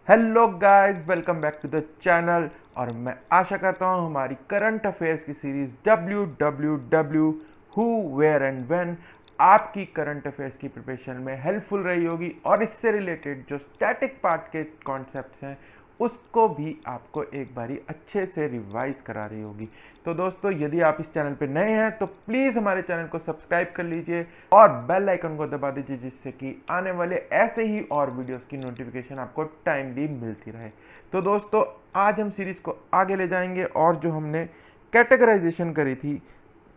Hello guys, welcome back to the channel. और मैं आशा करता हूँ हमारी करंट अफेयर्स की series WWW who where and when आपकी करंट अफेयर्स की प्रिपरेशन में हेल्पफुल रही होगी और इससे रिलेटेड जो स्टैटिक पार्ट के कॉन्सेप्ट्स हैं उसको भी आपको एक बारी अच्छे से रिवाइज करा रही होगी। तो दोस्तों, यदि आप इस चैनल पे नए हैं तो प्लीज़ हमारे चैनल को सब्सक्राइब कर लीजिए और बेल आइकन को दबा दीजिए, जिससे कि आने वाले ऐसे ही और वीडियोस की नोटिफिकेशन आपको टाइमली मिलती रहे। तो दोस्तों, आज हम सीरीज़ को आगे ले जाएंगे और जो हमने कैटेगराइजेशन करी थी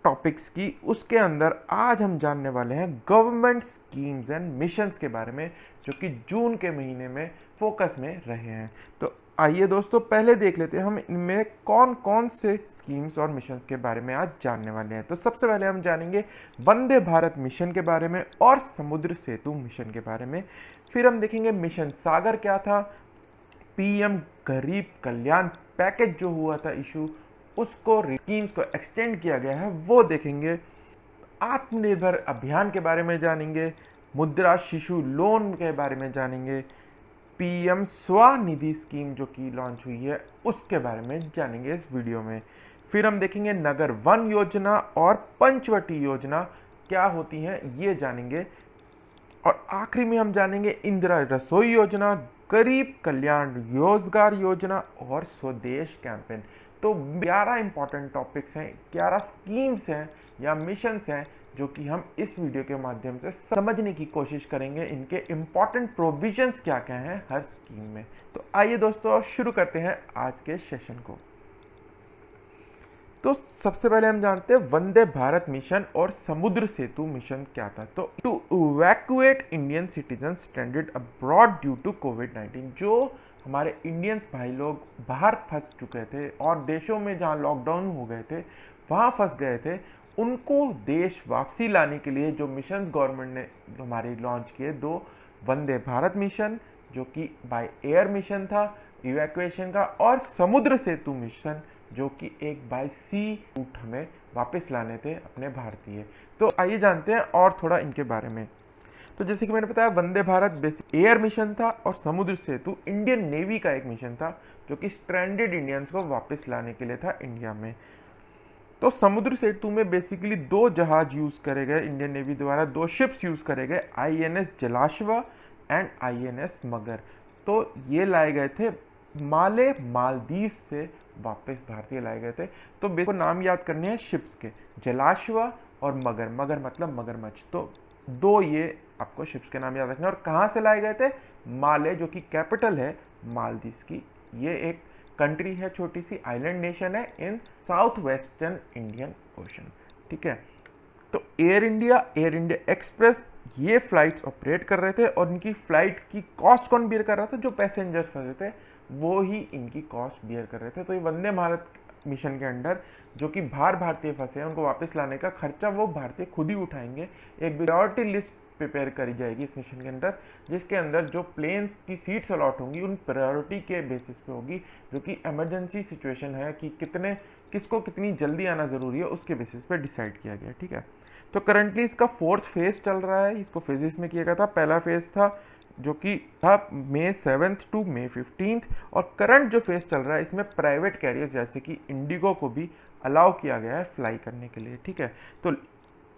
टॉपिक्स की, उसके अंदर आज हम जानने वाले हैं गवर्नमेंट स्कीम्स एंड मिशंस के बारे में, जो कि जून के महीने में फोकस में रहे हैं। तो आइए दोस्तों, पहले देख लेते हैं हम इनमें कौन कौन से स्कीम्स और मिशंस के बारे में आज जानने वाले हैं। तो सबसे पहले हम जानेंगे वंदे भारत मिशन के बारे में और समुद्र सेतु मिशन के बारे में। फिर हम देखेंगे मिशन सागर क्या था, पीएम गरीब कल्याण पैकेज जो हुआ था इशू, उसको स्कीम्स को एक्सटेंड किया गया है वो देखेंगे। आत्मनिर्भर अभियान के बारे में जानेंगे, मुद्रा शिशु लोन के बारे में जानेंगे, पीएम स्वनिधि स्कीम जो कि लॉन्च हुई है उसके बारे में जानेंगे इस वीडियो में। फिर हम देखेंगे नगर वन योजना और पंचवटी योजना क्या होती हैं ये जानेंगे। और आखिरी में हम जानेंगे इंदिरा रसोई योजना, गरीब कल्याण रोजगार योजना और स्वदेश कैंपेन। तो 11 इंपॉर्टेंट टॉपिक्स हैं, 11 स्कीम्स हैं या मिशंस हैं जो कि हम इस वीडियो के माध्यम से समझने की कोशिश करेंगे, इनके इंपॉर्टेंट प्रोविजंस क्या क्या हैं हर स्कीम में। तो आइए दोस्तों, शुरू करते हैं आज के सेशन को। तो सबसे पहले हम जानते हैं वंदे भारत मिशन और समुद्र सेतु मिशन क्या था। तो to evacuate Indian citizen stranded abroad due to Covid, जो हमारे इंडियन्स भाई लोग बाहर फंस चुके थे और देशों में जहां लॉकडाउन हो गए थे वहां फंस गए थे, उनको देश वापसी लाने के लिए जो मिशन गवर्नमेंट ने हमारे लॉन्च किए, दो वंदे भारत मिशन जो कि बाय एयर मिशन था इवैक्यूएशन का, और समुद्र सेतु मिशन जो कि एक बाय सी रूट हमें वापस लाने थे अपने भारतीय। तो आइए जानते हैं और थोड़ा इनके बारे में। तो जैसे कि मैंने बताया, Vande Bharat basic air mission था और समुद्र सेतु इंडियन नेवी का एक मिशन था जो कि स्ट्रैंडेड इंडियंस को वापस लाने के लिए था इंडिया में। तो समुद्र सेतु में बेसिकली दो जहाज यूज करे गए इंडियन नेवी द्वारा, दो शिप्स यूज करे गए, INS जलाश्वा एंड INS मगर। तो ये लाए गए थे मालदीव से वापस भारतीय लाए गए थे। तो बेसिक नाम याद करने हैं शिप्स के, जलाश्वा और मगर, मगर मतलब मगरमच्छ। तो दो ये आपको शिप्स के नाम याद रखने। और कहाँ से लाए गए थे? माले, जो कि कैपिटल है मालदीव की। ये एक कंट्री है, छोटी सी आइलैंड नेशन है इन साउथ वेस्टर्न इंडियन ओशन। ठीक है। तो एयर इंडिया एक्सप्रेस ये फ्लाइट्स ऑपरेट कर रहे थे और इनकी फ्लाइट की कॉस्ट कौन बियर कर रहा था? जो पैसेंजर्स फंसे थे वो ही इनकी कॉस्ट बियर कर रहे थे। तो ये वंदे भारत मिशन के अंडर जो कि भारतीय फंसे हैं उनको वापस लाने का खर्चा वो भारतीय खुद ही उठाएंगे। एक प्रायोरिटी लिस्ट प्रिपेयर करी जाएगी इस मिशन के अंदर, जिसके अंदर जो प्लेन्स की सीट्स अलॉट होंगी उन प्रायोरिटी के बेसिस पे होगी, जो कि इमरजेंसी सिचुएशन है कि किसको कितनी जल्दी आना ज़रूरी है उसके बेसिस पे डिसाइड किया गया। ठीक है। तो करंटली इसका 4th फेज चल रहा है। इसको फेजेस में किया गया था। पहला फेज था जो कि था May 7th to May 15th, और करंट जो फेज चल रहा है इसमें प्राइवेट कैरियर्स जैसे कि इंडिगो को भी अलाउ किया गया है फ्लाई करने के लिए। ठीक है। तो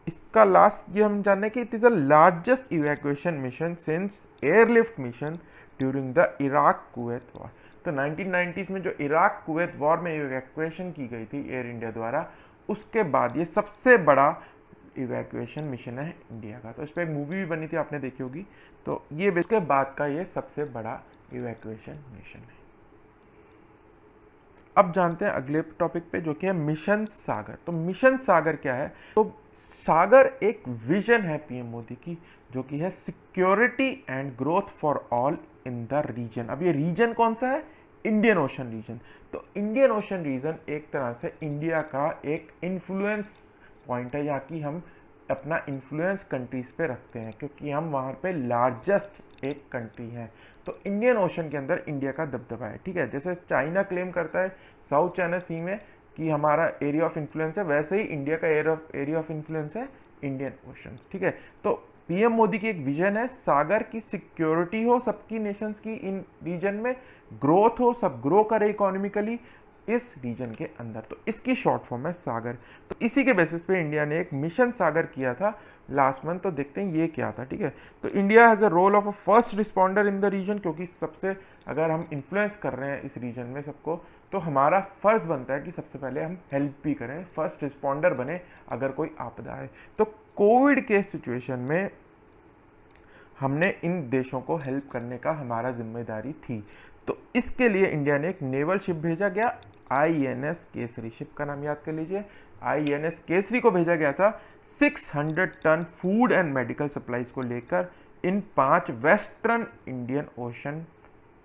इसका लास्ट ये हम जानने कि it is the largest evacuation mission since airlift mission during the Iraq Kuwait war. तो 1990s में जो इराक कुवैत वॉर में इवैक्यूएशन की गई थी एयर इंडिया द्वारा, उसके बाद ये सबसे बड़ा इवैक्यूएशन मिशन है इंडिया का। तो इस पर एक मूवी भी बनी थी, आपने देखी होगी। तो ये उसके बाद का ये सबसे बड़ा इवैक्यूएशन मिशन है। अब जानते हैं अगले टॉपिक पे, जो कि है मिशन सागर। तो मिशन सागर क्या है? तो सागर एक विजन है पीएम मोदी की, जो कि है security and growth for all in the region. अब ये रीजन कौन सा है? Indian ocean region. तो इंडियन ओशन रीजन एक तरह से इंडिया का एक इन्फ्लुएंस पॉइंट है, यहाँ की हम अपना इन्फ्लुएंस कंट्रीज पे रखते हैं क्योंकि हम वहाँ पे लार्जेस्ट एक कंट्री हैं। तो इंडियन ओशन के अंदर इंडिया का दबदबा है। ठीक है। जैसे चाइना क्लेम करता है साउथ चाइना सी में कि हमारा एरिया ऑफ इन्फ्लुएंस है, वैसे ही इंडिया का एरिया ऑफ इन्फ्लुएंस है इंडियन ओशन। ठीक है। तो पीएम मोदी की एक विजन है सागर की सिक्योरिटी हो सबकी नेशंस की इन रीजन में, ग्रोथ हो, सब ग्रो करे इकोनॉमिकली इस रीजन के अंदर, तो इसकी शॉर्ट फॉर्म है सागर। तो इसी के बेसिस पे इंडिया ने एक मिशन सागर किया था लास्ट मंथ। तो देखते हैं ये क्या था, ठीक है। तो India has a role of a first responder in the region, क्योंकि सबसे अगर हम इन्फ्लुएंस कर रहे हैं इस रीजन में सबको, तो हमारा फर्ज बनता है कि सबसे पहले हम हेल्प भी करें, फर्स्ट रिस्पॉन्डर बने अगर कोई आपदा है। तो कोविड के सिचुएशन में हमने इन देशों को हेल्प करने का हमारा जिम्मेदारी थी। तो इसके लिए इंडिया ने एक नेवल शिप भेजा गया, आईएनएस केसरी। शिप का नाम याद कर लीजिए, आईएनएस केसरी को भेजा गया था 600 ton food and medical supplies को लेकर इन 5 वेस्टर्न इंडियन ओशन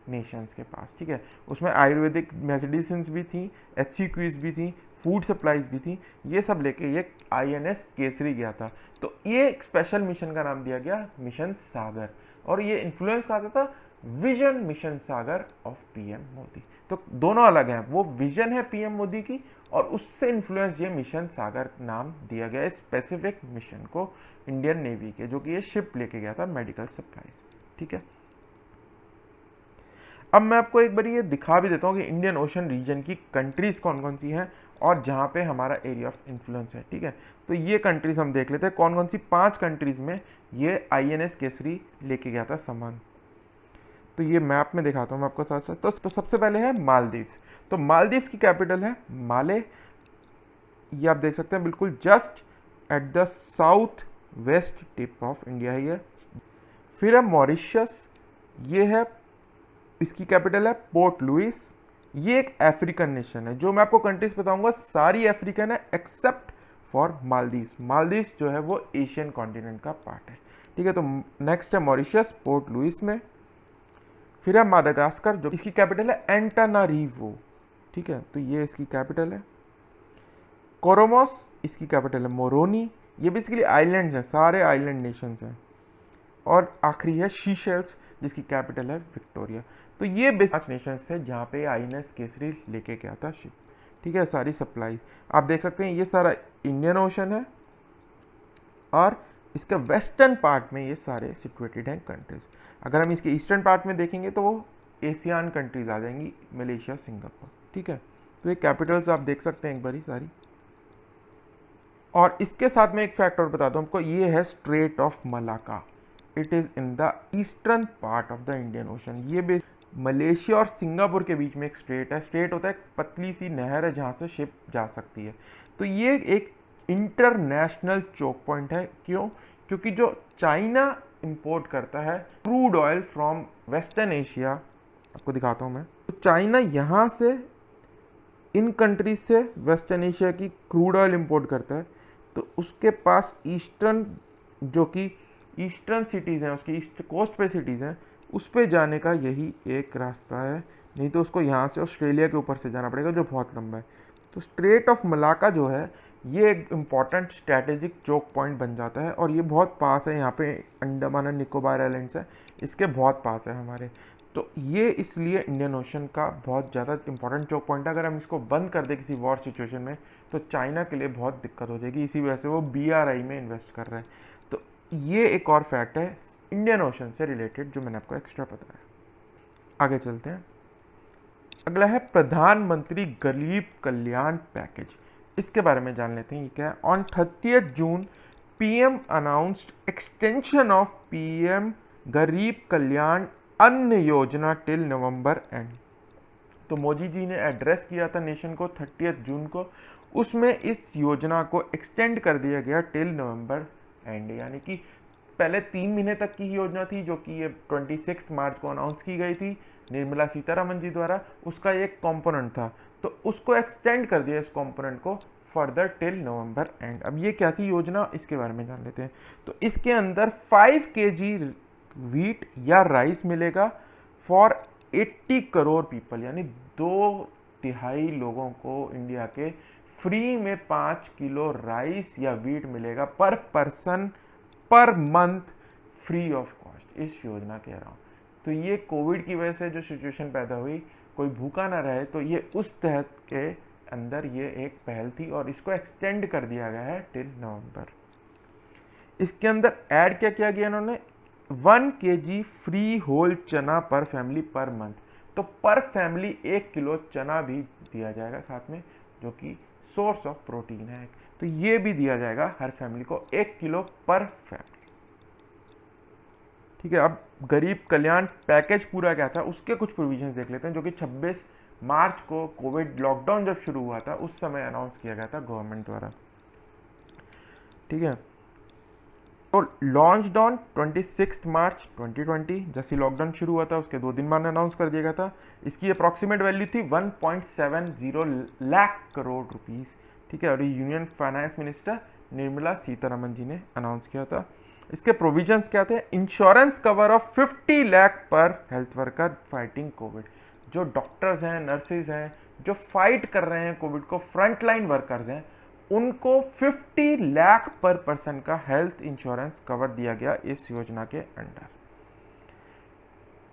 नेशंस के पास, ठीक है। उसमें आयुर्वेदिक मेडिसिन भी थी, HCQs भी थी, फूड सप्लाईज भी थी, ये सब लेके ये आईएनएस केसरी गया था। तो ये एक स्पेशल मिशन का नाम दिया गया मिशन सागर, और ये इन्फ्लुएंस करता था vision mission Sagar of PM Modi. तो दोनों अलग हैं, वो विजन है पीएम मोदी की और उससे इन्फ्लुएंस ये मिशन सागर नाम दिया गया है स्पेसिफिक मिशन को इंडियन नेवी के, जो कि ये शिप लेके गया था मेडिकल सप्लाईज, ठीक है। अब मैं आपको एक बार ये दिखा भी देता हूँ कि इंडियन ओशन रीजन की कंट्रीज़ कौन कौन सी हैं और जहाँ पे हमारा एरिया ऑफ इन्फ्लुएंस है, ठीक है। तो ये कंट्रीज़ हम देख लेते हैं कौन कौन सी 5 कंट्रीज़ में ये आईएनएस केसरी लेके गया था सामान। तो ये मैप में दिखाता हूँ मैं आपको साथ साथ। तो सबसे पहले है मालदीव्स। तो मालदीव्स की कैपिटल है माले, ये आप देख सकते हैं बिल्कुल just at the south west tip of India है ये। फिर है मॉरिशस, ये है, इसकी कैपिटल है पोर्ट लुइस। ये एक अफ्रीकन नेशन है, जो मैं आपको कंट्रीज बताऊंगा सारी अफ्रीकन है एक्सेप्ट फॉर मालदीव्स। मालदीव्स जो है वो एशियन कॉन्टिनेंट का पार्ट है, ठीक है। तो नेक्स्ट है मॉरिशस पोर्ट लुइस में। फिर है मादागास्कर, जो इसकी कैपिटल है एंटानारिवो, ठीक है। तो ये इसकी कैपिटल है। कोरोमोस, इसकी कैपिटल है मोरोनी। ये बेसिकली आइलैंड्स हैं, सारे आइलैंड नेशंस हैं। और आखिरी है शीशेल्स, जिसकी कैपिटल है विक्टोरिया। तो ये 5 नेशंस थे जहाँ पे आईएनएस केसरी लेके गया था शिप, ठीक है। सारी सप्लाई आप देख सकते हैं, ये सारा इंडियन ओशन है और इसका वेस्टर्न पार्ट में ये सारे सिचुएटेड हैं कंट्रीज। अगर हम इसके ईस्टर्न पार्ट में देखेंगे तो वो एशियान कंट्रीज आ जाएंगी, मलेशिया, सिंगापुर, ठीक है। तो ये कैपिटल्स आप देख सकते हैं एक बारी सारी। और इसके साथ में एक फैक्ट और बता दूं आपको, ये है straight of Malacca. It is in the eastern part of the Indian ocean. ये मलेशिया और सिंगापुर के बीच में एक स्ट्रेट है। स्ट्रेट होता है एक पतली सी नहर है जहाँ से शिप जा सकती है। तो ये एक इंटरनेशनल चोक पॉइंट है। क्यों? क्योंकि जो चाइना इंपोर्ट करता है crude oil from western Asia, आपको दिखाता हूँ मैं। तो चाइना यहाँ से इन कंट्रीज से वेस्टर्न एशिया की क्रूड ऑयल इंपोर्ट करता है, तो उसके पास ईस्टर्न, जो कि ईस्टर्न सिटीज़ हैं, उसकी ईस्ट कोस्ट पे सिटीज़ हैं, उस पे जाने का यही एक रास्ता है। नहीं तो उसको यहाँ से ऑस्ट्रेलिया के ऊपर से जाना पड़ेगा, जो बहुत लंबा है। तो स्ट्रेट ऑफ मलाका जो है ये एक इम्पॉर्टेंट स्ट्रैटेजिक चोक पॉइंट बन जाता है, और ये बहुत पास है, यहाँ पे अंडमान एंड निकोबार आइलैंड्स है, इसके बहुत पास है हमारे। तो ये इसलिए इंडियन ओशन का बहुत ज़्यादा इंपॉर्टेंट चोक पॉइंट है। अगर हम इसको बंद कर दें किसी वॉर सिचुएशन में, तो चाइना के लिए बहुत दिक्कत हो जाएगी। इसी वजह से वो BRI में इन्वेस्ट कर रहा है। तो ये एक और फैक्ट है इंडियन ओशन से रिलेटेड जो मैंने आपको एक्स्ट्रा बताया। आगे चलते हैं। अगला है प्रधानमंत्री गरीब कल्याण पैकेज। इसके बारे में जान लेते हैं ये क्या है। On 30 June PM announced extension of PM गरीब कल्याण अन्न योजना टिल नवंबर एंड। तो मोदी जी ने एड्रेस किया था नेशन को 30 जून को, उसमें इस योजना को एक्सटेंड कर दिया गया टिल नवंबर एंड, यानी कि पहले 3 महीने तक की योजना थी, जो कि ये 26 मार्च को अनाउंस की गई थी निर्मला सीतारमन जी द्वारा। उसका एक कंपोनेंट था, तो उसको एक्सटेंड कर दिया इस कंपोनेंट को फर्दर टिल नवंबर एंड। अब ये क्या थी योजना, इसके बारे में जान लेते हैं। तो इसके अंदर 5 kg व्हीट या राइस मिलेगा फॉर 80 करोड़ पीपल, यानी 2/3 लोगों को इंडिया के फ्री में 5 किलो राइस या व्हीट मिलेगा पर person per month, free of cost. इस योजना कह रहा हूँ। तो ये कोविड की वजह से जो सिचुएशन पैदा हुई, कोई भूखा ना रहे, तो ये उस तहत के अंदर ये एक पहल थी और इसको एक्सटेंड कर दिया गया है टिल नवंबर। इसके अंदर ऐड क्या किया गया इन्होंने, 1 kg फ्री होल चना पर फैमिली पर मंथ। तो पर फैमिली 1 किलो चना भी दिया जाएगा साथ में, जो कि सोर्स ऑफ प्रोटीन है। तो ये भी दिया जाएगा हर फैमिली को 1 किलो पर फैमिली। ठीक है, अब गरीब कल्याण पैकेज पूरा क्या था उसके कुछ प्रोविजंस देख लेते हैं, जो कि 26 मार्च को कोविड लॉकडाउन जब शुरू हुआ था उस समय अनाउंस किया गया था गवर्नमेंट द्वारा। ठीक है, तो लॉन्च ऑन 26 मार्च 2020, जैसे लॉकडाउन शुरू हुआ था उसके 2 दिन बाद अनाउंस कर दिया गया था। इसकी अप्रॉक्सीमेट वैल्यू थी 1.70 लाख करोड़ रुपीस। ठीक है, और ये union finance minister Nirmala Sitharaman ji ने अनाउंस किया था। इसके प्रोविजंस क्या थे, इंश्योरेंस कवर ऑफ 50 लाख पर हेल्थ वर्कर फाइटिंग कोविड। जो डॉक्टर्स हैं, नर्सेज हैं, जो फाइट कर रहे हैं कोविड को, फ्रंट लाइन वर्कर्स हैं, उनको 50 लाख पर पर्सन का हेल्थ इंश्योरेंस कवर दिया गया इस योजना के अंडर।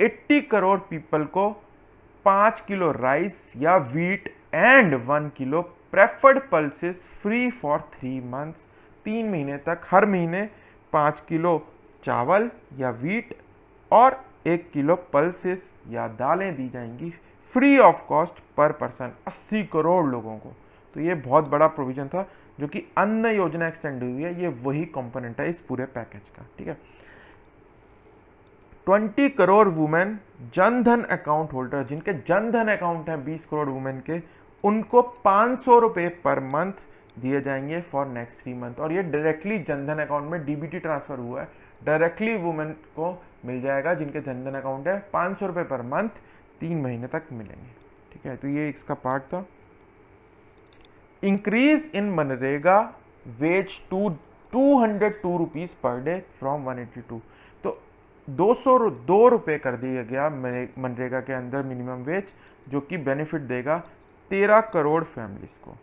80 करोड़ पीपल को 5 किलो राइस या wheat and 1 kilo preferred pulses free for 3 months. 3 महीने तक हर महीने 5 किलो चावल या व्हीट और 1 किलो पल्सेस या दालें दी जाएंगी free of cost per person 80 crore लोगों को। तो ये बहुत बड़ा प्रोविजन था जो कि अन्न योजना एक्सटेंड हुई है, ये वही कंपोनेंट है इस पूरे पैकेज का। ठीक है, 20 crore women Jan Dhan account holder, जिनके जन धन अकाउंट है 20 करोड़ वुमेन के, उनको 500 रुपये पर मंथ दिए जाएंगे फॉर नेक्स्ट 3 मंथ। और ये डायरेक्टली जन धन अकाउंट में डीबीटी ट्रांसफर हुआ है, डायरेक्टली वुमेन को मिल जाएगा जिनके जन धन अकाउंट है। 500 रुपये पर मंथ 3 महीने तक मिलेंगे। ठीक है, तो ये इसका पार्ट था। इंक्रीज इन मनरेगा wage to 202 rupees per day from 182। तो 202 रुपये कर दिया गया मनरेगा के अंदर मिनिमम वेज, जो कि बेनिफिट देगा 13 करोड़ फैमिलीज को।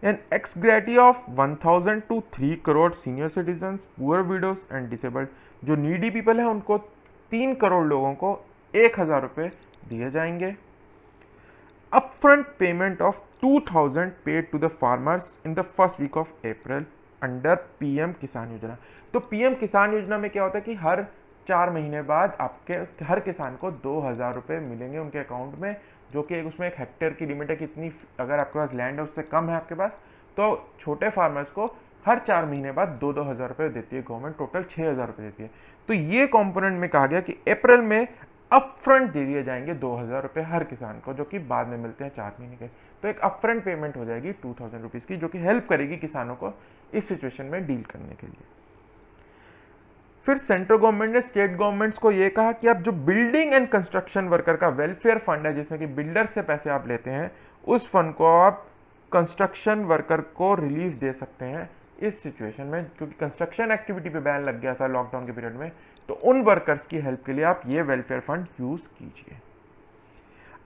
An ex gratia of 1000 to 3 crore senior citizens, poor widows and disabled. जो नीडी पीपल है उनको 3 करोड़ लोगों को 1000 रुपये दिए जाएंगे। Upfront payment of 2000 paid to the farmers in the first week of April under PM Kisan Yojana. तो पीएम किसान योजना में क्या होता है कि हर 4 महीने बाद आपके हर किसान को 2000 रुपये मिलेंगे उनके अकाउंट में, जो कि उसमें एक हेक्टेयर की लिमिट है, कितनी अगर आपके पास लैंड है उससे कम है आपके पास, तो छोटे फार्मर्स को हर 4 महीने बाद 2-2000 रुपये देती है गवर्नमेंट, टोटल 6000 रुपये देती है। तो ये कंपोनेंट में कहा गया कि अप्रैल में अपफ्रंट दे दिए जाएंगे 2000 रुपये हर किसान को, जो कि बाद में मिलते हैं 4 महीने के। तो एक अपफ्रंट पेमेंट हो जाएगी 2000 रुपीज़ की, जो कि हेल्प करेगी किसानों को इस सिचुएशन में डील करने के लिए। फिर सेंट्रल गवर्नमेंट ने स्टेट गवर्नमेंट्स को ये कहा कि आप जो बिल्डिंग एंड कंस्ट्रक्शन वर्कर का वेलफेयर फंड है, जिसमें कि बिल्डर से पैसे आप लेते हैं, उस फंड को आप कंस्ट्रक्शन वर्कर को रिलीफ दे सकते हैं इस सिचुएशन में, क्योंकि कंस्ट्रक्शन एक्टिविटी पे बैन लग गया था लॉकडाउन के पीरियड में। तो उन वर्कर्स की हेल्प के लिए आप ये वेलफेयर फंड यूज कीजिए।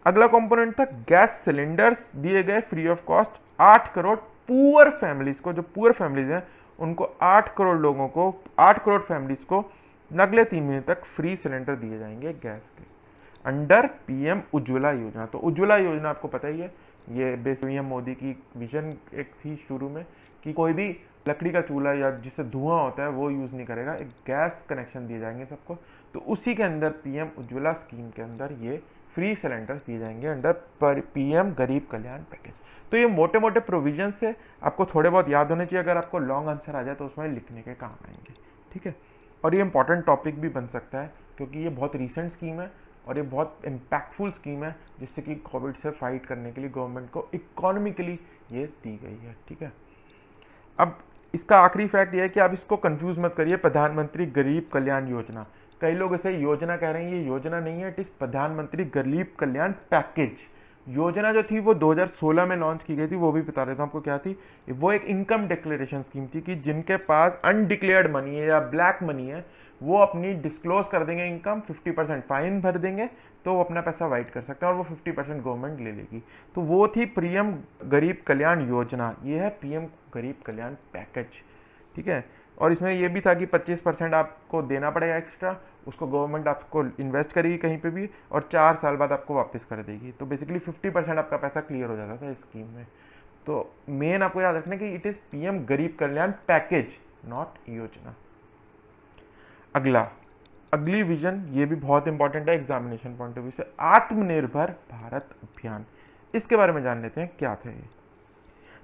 अगला कंपोनेंट था गैस सिलेंडर्स दिए गए free of cost 8 crore poor families को। जो पुअर फैमिलीज हैं उनको 8 करोड़ लोगों को, 8 करोड़ फैमिलीज को अगले 3 महीने तक फ्री सिलेंडर दिए जाएंगे गैस के अंडर पीएम उज्ज्वला योजना। तो उज्ज्वला योजना आपको पता ही है, ये बेसिकली मोदी की विजन एक थी शुरू में कि कोई भी लकड़ी का चूल्हा या जिससे धुआं होता है वो यूज़ नहीं करेगा, एक गैस कनेक्शन दिए जाएंगे सबको। तो उसी के अंदर पीएम उज्ज्वला स्कीम के अंदर ये फ्री सिलेंडर्स दिए जाएंगे अंडर पीएम गरीब कल्याण पैकेज। तो ये मोटे मोटे प्रोविजन से आपको थोड़े बहुत याद होने चाहिए, अगर आपको लॉन्ग आंसर आ जाए तो उसमें लिखने के काम आएंगे। ठीक है, और ये इंपॉर्टेंट टॉपिक भी बन सकता है क्योंकि ये बहुत रिसेंट स्कीम है और ये बहुत इम्पैक्टफुल स्कीम है, जिससे कि कोविड से फाइट करने के लिए गवर्नमेंट को इकोनॉमिकली ये दी गई है। ठीक है, अब इसका आखिरी फैक्ट ये है कि आप इसको कंफ्यूज मत करिए प्रधानमंत्री गरीब कल्याण योजना। कई लोग इसे योजना कह रहे हैं, ये योजना नहीं है, इट इज प्रधानमंत्री गरीब कल्याण पैकेज। योजना जो थी वो 2016 में लॉन्च की गई थी, वो भी बता देता हूँ आपको क्या थी। वो एक इनकम डिक्लेरेशन स्कीम थी कि जिनके पास अनडिक्लेयर्ड मनी है या ब्लैक मनी है वो अपनी डिस्क्लोज कर देंगे इनकम, 50% फाइन भर देंगे तो वो अपना पैसा वाइट कर सकते हैं और वो 50% गवर्नमेंट ले लेगी। तो वो थी पीएम गरीब कल्याण योजना, ये है पीएम गरीब कल्याण पैकेज। ठीक है, और इसमें ये भी था कि 25% आपको देना पड़ेगा एक्स्ट्रा, उसको गवर्नमेंट आपको इन्वेस्ट करेगी कहीं पे भी और 4 साल बाद आपको वापस कर देगी। तो बेसिकली 50% आपका पैसा क्लियर हो जाता था इस स्कीम में। तो मेन आपको याद रखना कि इट इज़ पीएम गरीब कल्याण पैकेज, नॉट योजना। अगली विजन, ये भी बहुत इंपॉर्टेंट है एग्जामिनेशन पॉइंट ऑफ व्यू से, आत्मनिर्भर भारत अभियान। इसके बारे में जान लेते हैं क्या था ये।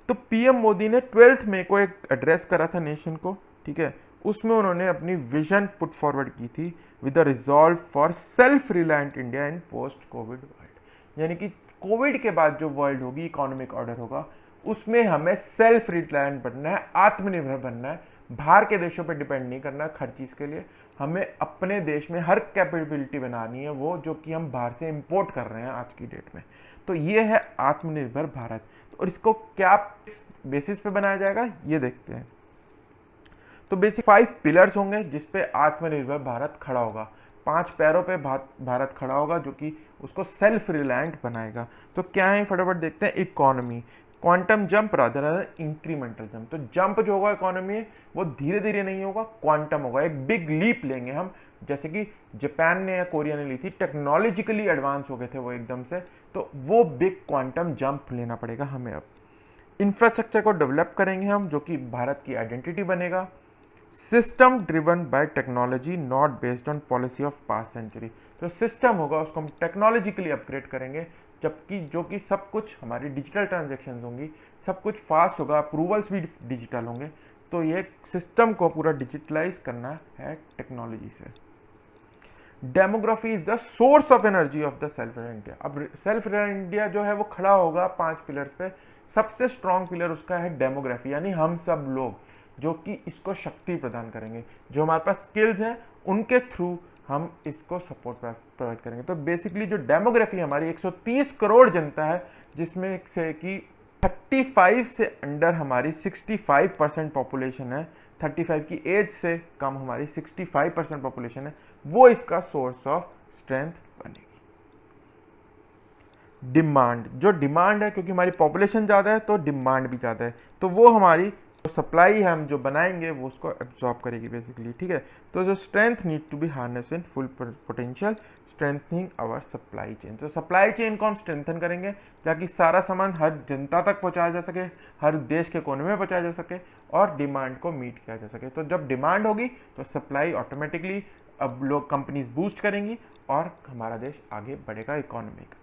तो पीएम मोदी ने 12 मई को एक एड्रेस करा था नेशन को, ठीक है। उसमें उन्होंने अपनी विजन पुट फॉरवर्ड की थी with the resolve for self reliant India in post Covid world. यानी कि कोविड के बाद जो वर्ल्ड होगी, इकोनॉमिक ऑर्डर होगा, उसमें हमें सेल्फ रिलायंट बनना है, आत्मनिर्भर बनना है, बाहर के देशों पर डिपेंड नहीं करना हर चीज़ के लिए। हमें अपने देश में हर कैपेबिलिटी बनानी है वो जो कि हम बाहर से इंपोर्ट कर रहे हैं आज की डेट में। तो ये है आत्मनिर्भर भारत। और इसको क्या बेसिस पे बनाया जाएगा ये देखते हैं। तो बेसिक 5 पिलर्स होंगे जिस पे आत्मनिर्भर भारत खड़ा होगा। 5 पैरों पे भारत खड़ा होगा जो कि उसको सेल्फ रिलायंट बनाएगा। तो क्या है फटाफट देखते हैं। Economy, quantum jump rather incremental jump. तो जंप जो होगा इकोनॉमी वो धीरे धीरे नहीं होगा, क्वांटम होगा, एक बिग लीप लेंगे हम, जैसे कि जापान ने या कोरिया ने ली थी। टेक्नोलॉजिकली एडवांस हो गए थे वो एकदम से, तो वो बिग क्वांटम जंप लेना पड़ेगा हमें। अब इंफ्रास्ट्रक्चर को डेवलप करेंगे हम जो कि भारत की आइडेंटिटी बनेगा। System driven by technology not based on policy of past century. तो सिस्टम होगा उसको हम टेक्नोलॉजिकली अपग्रेड करेंगे, जबकि जो कि सब कुछ हमारी डिजिटल ट्रांजैक्शंस होंगी, सब कुछ फास्ट होगा, अप्रूवल्स भी डिजिटल होंगे। तो ये सिस्टम को पूरा डिजिटलाइज करना है टेक्नोलॉजी से। Demography is the source of energy of the self reliant India. अब सेल्फ रिलायंट इंडिया जो है वो खड़ा होगा 5 पिलर्स पे। सबसे स्ट्रॉन्ग पिलर उसका है डेमोग्राफी, यानी हम सब लोग जो कि इसको शक्ति प्रदान करेंगे। जो हमारे पास स्किल्स हैं उनके थ्रू हम इसको सपोर्ट प्रोवाइड करेंगे। तो बेसिकली जो डेमोग्राफी हमारी 130 करोड़ जनता है, जिसमें से कि 35 से अंडर हमारी 65% पॉपुलेशन है, 35 की एज से कम हमारी 65% पॉपुलेशन है, वो इसका सोर्स ऑफ स्ट्रेंथ बनेगी। डिमांड, जो डिमांड है, क्योंकि हमारी पॉपुलेशन ज़्यादा है तो डिमांड भी ज़्यादा है, तो वो हमारी सप्लाई हम जो बनाएंगे वो उसको एब्जॉर्ब करेगी बेसिकली, ठीक है। तो जो strength need to be harness in full potential, strengthening our supply chain. तो सप्लाई चेन को हम स्ट्रेंथन करेंगे ताकि सारा सामान हर जनता तक पहुंचाया जा सके, हर देश के कोने में पहुंचाया जा सके और डिमांड को मीट किया जा सके। तो जब डिमांड होगी तो सप्लाई ऑटोमेटिकली अब लोग कंपनीज बूस्ट करेंगी और हमारा देश आगे बढ़ेगा इकोनॉमी का।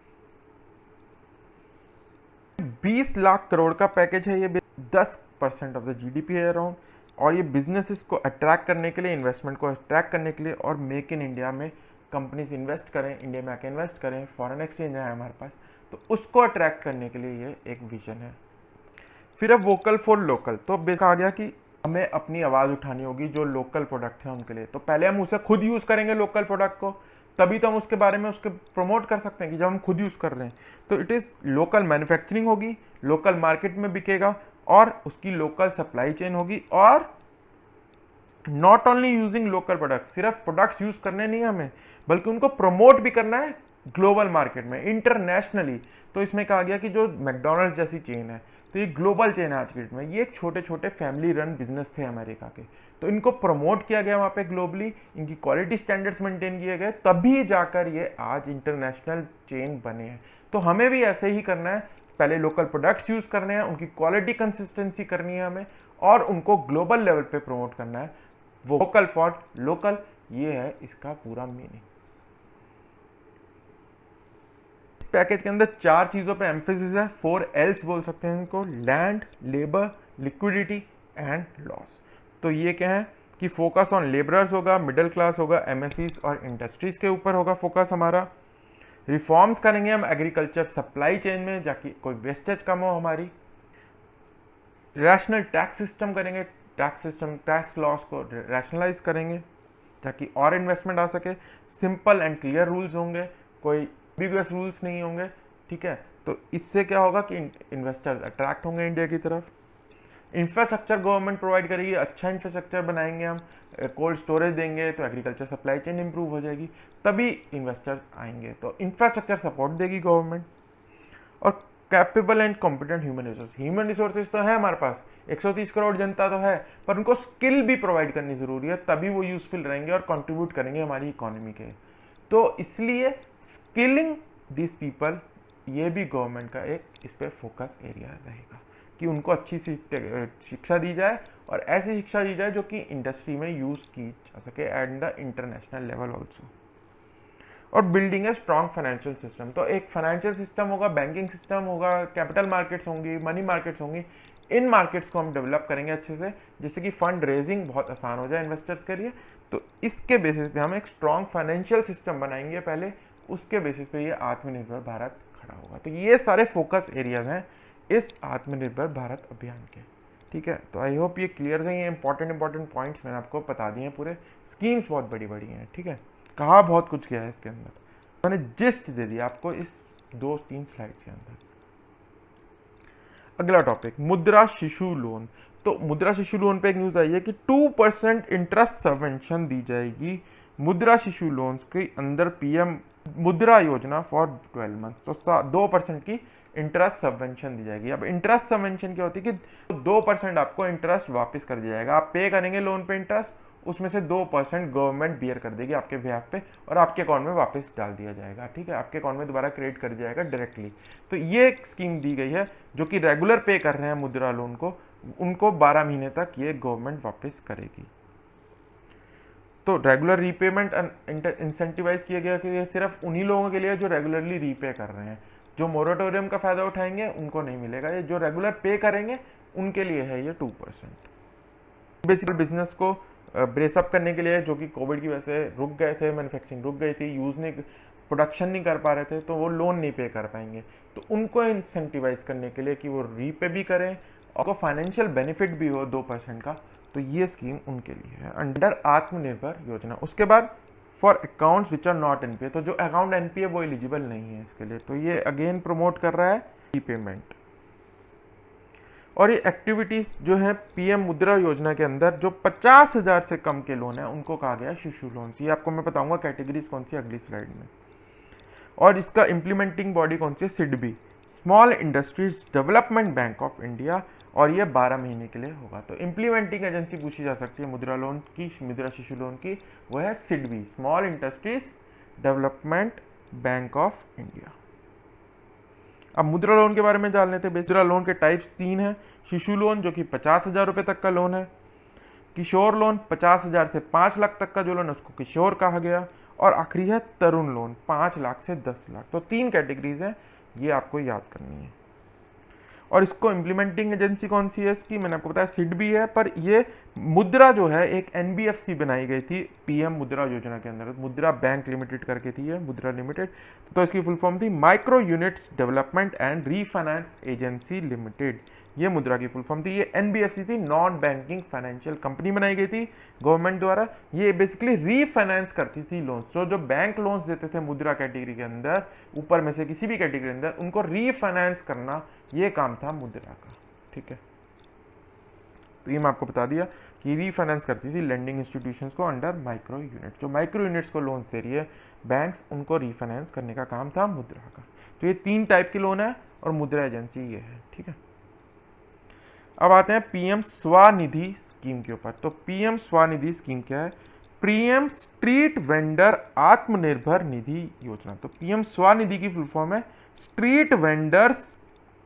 20 लाख करोड़ का पैकेज है ये, 10% ऑफ द जीडीपी है अराउंड। और ये बिजनेसेस को अट्रैक्ट करने के लिए, इन्वेस्टमेंट को अट्रैक्ट करने के लिए और मेक इन इंडिया में कंपनीज इन्वेस्ट करें, इंडिया में आके इन्वेस्ट करें, फॉरेन एक्सचेंज है हमारे पास, तो उसको अट्रैक्ट करने के लिए ये एक विजन है। फिर अब वोकल फॉर लोकल, तो कहा गया कि हमें अपनी आवाज़ उठानी होगी जो लोकल प्रोडक्ट हैं उनके लिए। तो पहले हम उसे खुद यूज़ करेंगे लोकल प्रोडक्ट को, तभी तो हम उसके बारे में उसके प्रमोट कर सकते हैं कि जब हम खुद यूज़ कर रहे हैं। तो इट इज़ लोकल मैन्युफैक्चरिंग होगी, लोकल मार्केट में बिकेगा और उसकी लोकल सप्लाई चेन होगी। और not only using local product, सिर्फ प्रोडक्ट्स यूज़ करने नहीं हमें, बल्कि उनको प्रमोट भी करना है ग्लोबल मार्केट में, इंटरनेशनली। तो इसमें कहा गया कि जो मैकडोनल्ड्स जैसी चेन है, तो ये ग्लोबल चेन है आज के डेट में। ये एक छोटे छोटे फैमिली रन बिजनेस थे अमेरिका के, तो इनको प्रमोट किया गया वहाँ पे ग्लोबली, इनकी क्वालिटी स्टैंडर्ड्स मेंटेन किए गए, तभी जाकर ये आज इंटरनेशनल चेन बने हैं। तो हमें भी ऐसे ही करना है, पहले लोकल प्रोडक्ट्स यूज़ करने हैं, उनकी क्वालिटी कंसिस्टेंसी करनी है हमें और उनको ग्लोबल लेवल पे प्रमोट करना है। वोकल फॉर लोकल, ये है इसका पूरा मीनिंग। पैकेज के अंदर 4 चीज़ों पे एम्फेसिस है, 4 L's बोल सकते हैं इनको, land, labour, liquidity and loss. तो ये क्या है कि फोकस ऑन लेबरर्स होगा, मिडिल क्लास होगा, एमएससीज और इंडस्ट्रीज के ऊपर होगा फोकस हमारा। रिफॉर्म्स करेंगे हम एग्रीकल्चर सप्लाई चेन में ताकि कोई वेस्टेज कम हो हमारी। रैशनल टैक्स सिस्टम करेंगे, टैक्स लॉस को रैशनलाइज करेंगे ताकि और इन्वेस्टमेंट आ सके। सिंपल एंड क्लियर रूल्स होंगे, कोई एम्बिगुअस रूल्स नहीं होंगे, ठीक है। तो इससे क्या होगा कि इन्वेस्टर्स अट्रैक्ट होंगे इंडिया की तरफ। इंफ्रास्ट्रक्चर गवर्नमेंट प्रोवाइड करेगी, अच्छा इंफ्रास्ट्रक्चर बनाएंगे हम, कोल्ड स्टोरेज देंगे तो एग्रीकल्चर सप्लाई चेन इंप्रूव हो जाएगी, तभी इन्वेस्टर्स आएंगे। तो इंफ्रास्ट्रक्चर सपोर्ट देगी गवर्नमेंट। और capable and competent human resources तो है हमारे पास, 130 करोड़ जनता तो है, पर उनको स्किल भी प्रोवाइड करनी ज़रूरी है, तभी वो यूजफुल रहेंगे और कंट्रीब्यूट करेंगे हमारी इकोनॉमी के। तो इसलिए स्किलिंग दिस पीपल, ये भी गवर्नमेंट का एक इस पर फोकस एरिया रहेगा। कि उनको अच्छी सी शिक्षा दी जाए और ऐसी शिक्षा दी जाए जो कि इंडस्ट्री में यूज़ की जा सके at the international level also. और बिल्डिंग है स्ट्रॉन्ग फाइनेंशियल सिस्टम, तो एक फाइनेंशियल सिस्टम होगा, बैंकिंग सिस्टम होगा, कैपिटल मार्केट्स होंगी, मनी मार्केट्स होंगी। इन मार्केट्स को हम डेवलप करेंगे अच्छे से, जिससे कि फंड रेजिंग बहुत आसान हो जाए इन्वेस्टर्स के लिए। तो इसके बेसिस पे हम एक स्ट्रॉन्ग फाइनेंशियल सिस्टम बनाएंगे पहले, उसके बेसिस पे ये आत्मनिर्भर भारत खड़ा होगा। तो ये सारे फोकस एरियाज हैं इस आत्मनिर्भर भारत अभियान के, ठीक है। तो आई होप ये क्लियर है, ये इंपॉर्टेंट पॉइंट्स मैंने आपको बता दिए हैं, पूरे स्कीम्स बहुत बड़ी बड़ी हैं, ठीक है। कहा बहुत कुछ किया है इसके अंदर, मैंने जिस्ट दे दिया आपको इस 2-3 स्लाइड के अंदर। अगला टॉपिक मुद्रा शिशु लोन। तो मुद्रा शिशु लोन पे एक न्यूज आई है कि 2% इंटरेस्ट सबवेंशन दी जाएगी मुद्रा शिशु लोन्स के अंदर, पीएम मुद्रा योजना फॉर 12 मंथ्स। तो 2% की इंटरेस्ट सबवेंशन दी जाएगी। अब इंटरेस्ट सबवेंशन क्या होती है कि 2% आपको इंटरेस्ट वापस कर दिया जाएगा। आप पे करेंगे लोन पे इंटरेस्ट, उसमें से 2% गवर्नमेंट बियर कर देगी आपके बिहाफ पे और आपके अकाउंट में वापस डाल दिया जाएगा, ठीक है। आपके अकाउंट में दोबारा क्रेडिट कर दिया जाएगा डायरेक्टली। तो ये एक स्कीम दी गई है, जो कि रेगुलर पे कर रहे हैं मुद्रा लोन को, उनको 12 महीने तक ये गवर्नमेंट वापस करेगी। तो रेगुलर रीपेमेंट इंसेंटिवाइज किया गया कि ये सिर्फ उन्हीं लोगों के लिए जो रेगुलरली रीपे कर रहे हैं। जो मोरेटोरियम का फायदा उठाएंगे उनको नहीं मिलेगा, ये जो रेगुलर पे करेंगे उनके लिए है ये 2%। बेसिकली बिजनेस को ब्रेसअप करने के लिए, जो कि कोविड की वजह से रुक गए थे, मैन्युफैक्चरिंग रुक गई थी, यूज नहीं, प्रोडक्शन नहीं कर पा रहे थे, तो वो लोन नहीं पे कर पाएंगे। तो उनको इंसेंटिवाइज करने के लिए कि वो रीपे भी करें और फाइनेंशियल बेनिफिट भी हो 2% का, तो ये स्कीम उनके लिए है अंडर आत्मनिर्भर योजना। उसके बाद for accounts which are not NPA, तो जो अकाउंट एनपीए वो एलिजिबल नहीं है इसके लिए, तो ये अगेन प्रमोट कर रहा है रीपेमेंट। और ये एक्टिविटीज जो है पीएम मुद्रा योजना के अंदर जो 50,000 से कम के लोन है उनको कहा गया शिशु लोन। ये आपको मैं बताऊंगा कैटेगरीज कौन सी अगली स्लाइड में। और इसका इम्प्लीमेंटिंग बॉडी कौन सी है, SIDBI, small industries development bank of India, और ये 12 महीने के लिए होगा। तो इम्प्लीमेंटिंग एजेंसी पूछी जा सकती है मुद्रा लोन की, मुद्रा शिशु लोन की, वो है SIDBI, small industries development bank of India. अब मुद्रा लोन के बारे में जान लेते हैं। मुद्रा लोन के टाइप्स 3 हैं। शिशु लोन जो कि 50,000 रुपये तक का लोन है, किशोर लोन 50,000 से 5 लाख तक का जो लोन है उसको किशोर कहा गया, और आखिरी है तरुण लोन 5 लाख से 10 लाख। तो 3 कैटेगरीज हैं, ये आपको याद करनी है। और इसको इम्प्लीमेंटिंग एजेंसी कौन सी है इसकी, मैंने आपको बताया सिडबी है, पर ये मुद्रा जो है एक एनबीएफसी बनाई गई थी पीएम मुद्रा योजना के अंदर, मुद्रा बैंक लिमिटेड करके थी ये मुद्रा लिमिटेड। तो इसकी फुल फॉर्म थी micro units development and refinance agency limited, ये मुद्रा की फुल फॉर्म थी। ये एनबीएफसी थी, नॉन बैंकिंग फाइनेंशियल कंपनी बनाई गई थी गवर्नमेंट द्वारा। ये बेसिकली रीफाइनेंस करती थी लोन्स, जो बैंक लोन्स देते थे मुद्रा कैटेगरी के अंदर, ऊपर में से किसी भी कैटेगरी के अंदर, उनको रीफाइनेंस करना ये काम था मुद्रा का, ठीक है। तो ये मैं आपको बता दिया कि रीफाइनेंस करती थी लेंडिंग इंस्टीट्यूशंस को अंडर माइक्रो यूनिट। जो माइक्रो यूनिट्स को लोन दे रही है बैंक्स, उनको रीफाइनेंस करने का काम था मुद्रा का। तो ये 3 टाइप के लोन है और मुद्रा एजेंसी ये है, ठीक है। अब आते हैं पीएम स्वनिधि स्कीम के ऊपर। तो पीएम स्वनिधि स्कीम क्या है, PM street vendor Atmanirbhar Nidhi योजना। तो पीएम स्वनिधि की फुल फॉर्म है स्ट्रीट वेंडर्स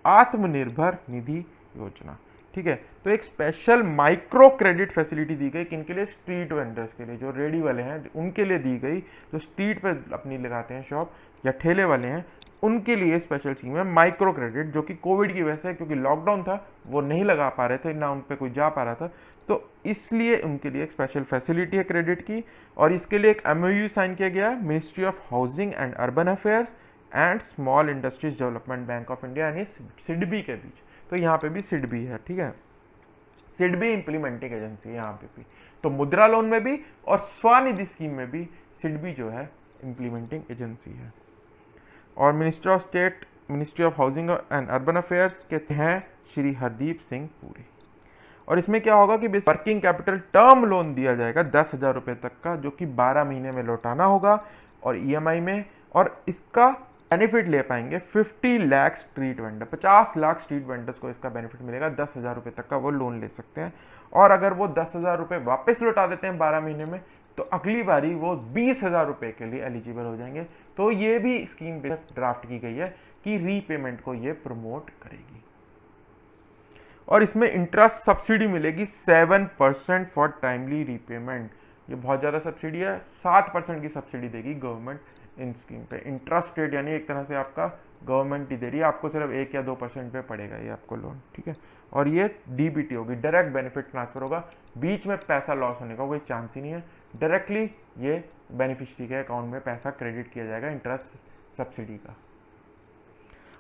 आत्मनिर्भर निधि योजना, ठीक है। तो एक स्पेशल माइक्रो क्रेडिट फैसिलिटी दी गई किनके लिए, स्ट्रीट वेंडर्स के लिए, जो रेडी वाले हैं उनके लिए दी गई, जो स्ट्रीट पे अपनी लगाते हैं शॉप या ठेले वाले हैं, उनके लिए स्पेशल स्कीम है माइक्रो क्रेडिट, जो कि कोविड की वजह से, क्योंकि लॉकडाउन था, वो नहीं लगा पा रहे थे, ना उन पे कोई जा पा रहा था, तो इसलिए उनके लिए एक स्पेशल फैसिलिटी है क्रेडिट की। और इसके लिए एक एमओयू साइन किया गया है ministry of housing and urban affairs and small industries development bank of India यानी सिडबी के बीच। तो यहाँ पे भी सिडबी है, ठीक है। सिडबी इंप्लीमेंटिंग एजेंसी है यहाँ पे भी, तो मुद्रा लोन में भी और स्वनिधि स्कीम में भी सिडबी जो है इंप्लीमेंटिंग एजेंसी है। और minister of state, ministry of housing and urban affairs के हैं श्री हरदीप सिंह पुरी। और इसमें क्या होगा कि वर्किंग कैपिटल टर्म लोन दिया जाएगा 10,000 रुपये तक का, जो कि 12 महीने में लौटाना होगा और ईएमआई में। और इसका बेनिफिट ले पाएंगे 50 lakh street vendor, 50 lakh street vendors को इसका बेनिफिट मिलेगा। 10,000 रुपये तक का वो लोन ले सकते हैं, और अगर वो 10,000 रुपये वापस लौटा देते हैं 12 महीने में, तो अगली बारी वो 20,000 रुपये के लिए एलिजिबल हो जाएंगे। तो ये भी स्कीम ड्राफ्ट की गई है कि रीपेमेंट को ये प्रमोट करेगी। और इसमें इंटरेस्ट सब्सिडी मिलेगी 7% फॉर टाइमली रीपेमेंट। ये बहुत ज़्यादा सब्सिडी है, 7% की सब्सिडी देगी गवर्नमेंट इन स्कीम पे। इंटरेस्ट रेट यानी एक तरह से आपका गवर्नमेंट ही दे रही है, आपको सिर्फ 1 या 2% पे पड़ेगा ये आपको लोन, ठीक है। और ये डीबीटी होगी, डायरेक्ट बेनिफिट ट्रांसफर होगा, बीच में पैसा लॉस होने का कोई चांस ही नहीं है, डायरेक्टली ये बेनिफिशियरी के अकाउंट में पैसा क्रेडिट किया जाएगा इंटरेस्ट सब्सिडी का।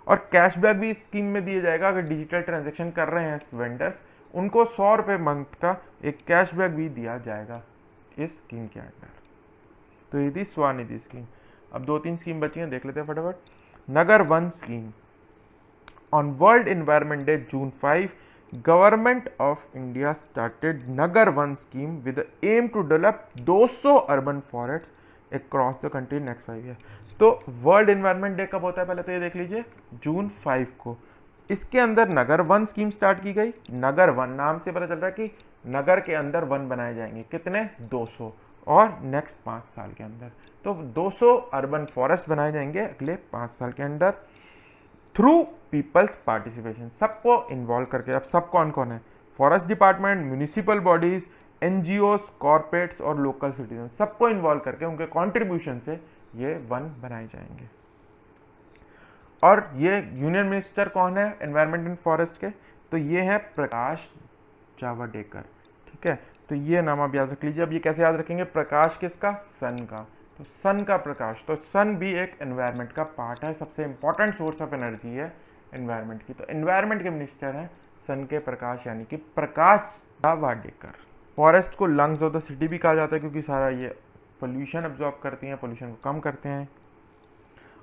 और कैशबैक भी इस स्कीम में दिया जाएगा, अगर डिजिटल ट्रांजैक्शन कर रहे हैं वेंडर्स उनको 100 रुपये मंथ का एक कैशबैक भी दिया जाएगा इस स्कीम के अंडर। तो ये थी स्वनिधि स्कीम। अब 2-3 स्कीम बची हैं, देख लेते हैं फटाफट। Nagar Van scheme. On World Environment Day June 5, government of India started Nagar Van scheme with aim to develop 200 urban forest across the country next 5 year. तो वर्ल्ड एनवायरनमेंट डे कब होता है पहले तो ये देख लीजिए, June 5 को। इसके अंदर नगर वन स्कीम स्टार्ट की गई। नगर वन नाम से पता चल रहा है कि नगर के अंदर वन बनाए जाएंगे, कितने 200, और नेक्स्ट 5 साल के अंदर तो 200 अर्बन फॉरेस्ट बनाए जाएंगे अगले 5 साल के अंदर थ्रू पीपल्स पार्टिसिपेशन, सबको इन्वॉल्व करके। अब सब कौन कौन है? Forest department, municipal bodies, NGOs, corporates और लोकल सिटीजन, सबको इन्वॉल्व करके उनके कॉन्ट्रीब्यूशन से ये वन बनाए जाएंगे। और ये यूनियन मिनिस्टर कौन है एनवायरनमेंट एंड फॉरेस्ट के? तो ये है प्रकाश जावड़ेकर, ठीक है। तो ये नाम आप याद रख लीजिए। अब ये कैसे याद रखेंगे? प्रकाश किसका? सन का। तो सन का प्रकाश, तो सन भी एक एनवायरनमेंट का पार्ट है, सबसे इंपॉर्टेंट सोर्स ऑफ एनर्जी है एनवायरनमेंट की। तो एनवायरनमेंट के मिनिस्टर हैं सन के प्रकाश, यानी कि प्रकाश जावड़ेकर। फॉरेस्ट को लंग्स ऑफ द सिटी भी कहा जाता है क्योंकि सारा ये पोल्यूशन अब्जॉर्ब करती हैं, पोल्यूशन को कम करते हैं।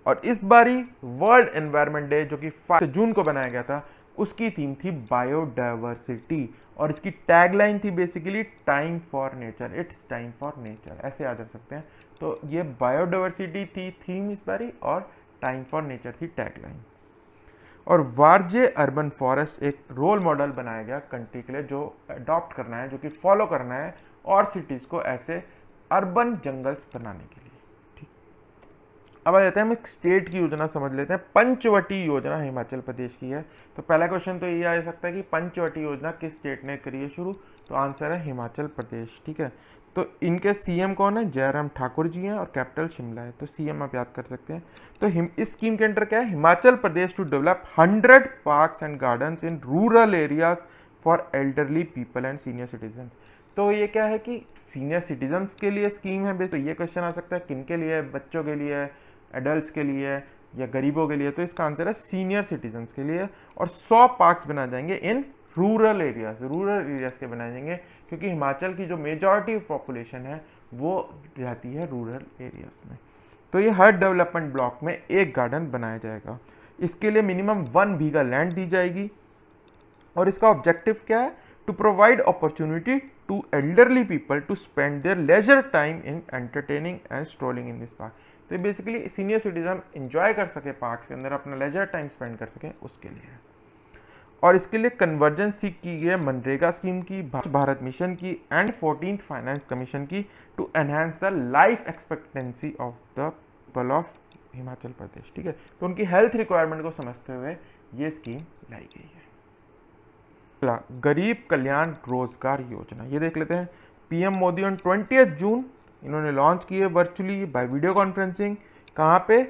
और इस बारी वर्ल्ड एनवायरनमेंट डे जो कि 5 जून को बनाया गया था, उसकी थीम थी बायोडाइवर्सिटी, और इसकी टैगलाइन थी basically time for nature, it's time for nature, ऐसे याद रख सकते हैं। तो ये बायोडाइवर्सिटी थी थीम इस बारी, और टाइम फॉर नेचर थी टैगलाइन। और वारजे अर्बन फॉरेस्ट एक रोल मॉडल बनाया गया कंट्री के लिए, जो अडॉप्ट करना है, जो कि फॉलो करना है और सिटीज़ को ऐसे अर्बन जंगल्स बनाने के लिए, ठीक। अब आ जाते हैं हम एक स्टेट की योजना समझ लेते हैं। पंचवटी योजना हिमाचल प्रदेश की है। तो पहला क्वेश्चन तो ये आ सकता है कि पंचवटी योजना किस स्टेट ने करी है शुरू? तो आंसर है हिमाचल प्रदेश, ठीक है। तो इनके सीएम कौन है? जयराम ठाकुर जी हैं, और कैपिटल शिमला है। तो सीएम आप याद कर सकते हैं। तो इस स्कीम के अंडर क्या है? Himachal Pradesh to develop 100 parks and gardens in rural areas for elderly people and senior citizen. तो ये क्या है कि सीनियर सिटीजन्स के लिए स्कीम है। तो ये क्वेश्चन आ सकता है किन के लिए? बच्चों के लिए, एडल्ट्स के लिए, या गरीबों के लिए? तो इसका आंसर है सीनियर सिटीजन्स के लिए। और 100 पार्क्स बनाए जाएंगे इन रूरल एरियाज के बनाए जाएंगे, क्योंकि हिमाचल की जो मेजॉरिटी पॉपुलेशन है वो रहती है रूरल एरियाज में। तो ये हर डेवलपमेंट ब्लॉक में एक गार्डन बनाया जाएगा। इसके लिए मिनिमम 1 बीघा लैंड दी जाएगी। और इसका ऑब्जेक्टिव क्या है? To provide opportunity to elderly people to spend their leisure time in entertaining and strolling in this park. तो बेसिकली सीनियर सिटीजन एंजॉय कर सके पार्क के अंदर, अपना लेजर टाइम स्पेंड कर सके, उसके लिए है। और इसके लिए कन्वर्जेंसी की गई है मनरेगा स्कीम की, भारत मिशन की, एंड 14th फाइनेंस कमीशन की, to enhance the life expectancy of the people of Himachal Pradesh, ठीक है। तो उनकी हेल्थ रिक्वायरमेंट को समझते हुए ये स्कीम लाई गई है। गरीब कल्याण रोजगार योजना, ये देख लेते हैं। पीएम मोदी ऑन 20 जून इन्होंने लॉन्च की है वर्चुअली बाय वीडियो कॉन्फ्रेंसिंग। कहाँ पे?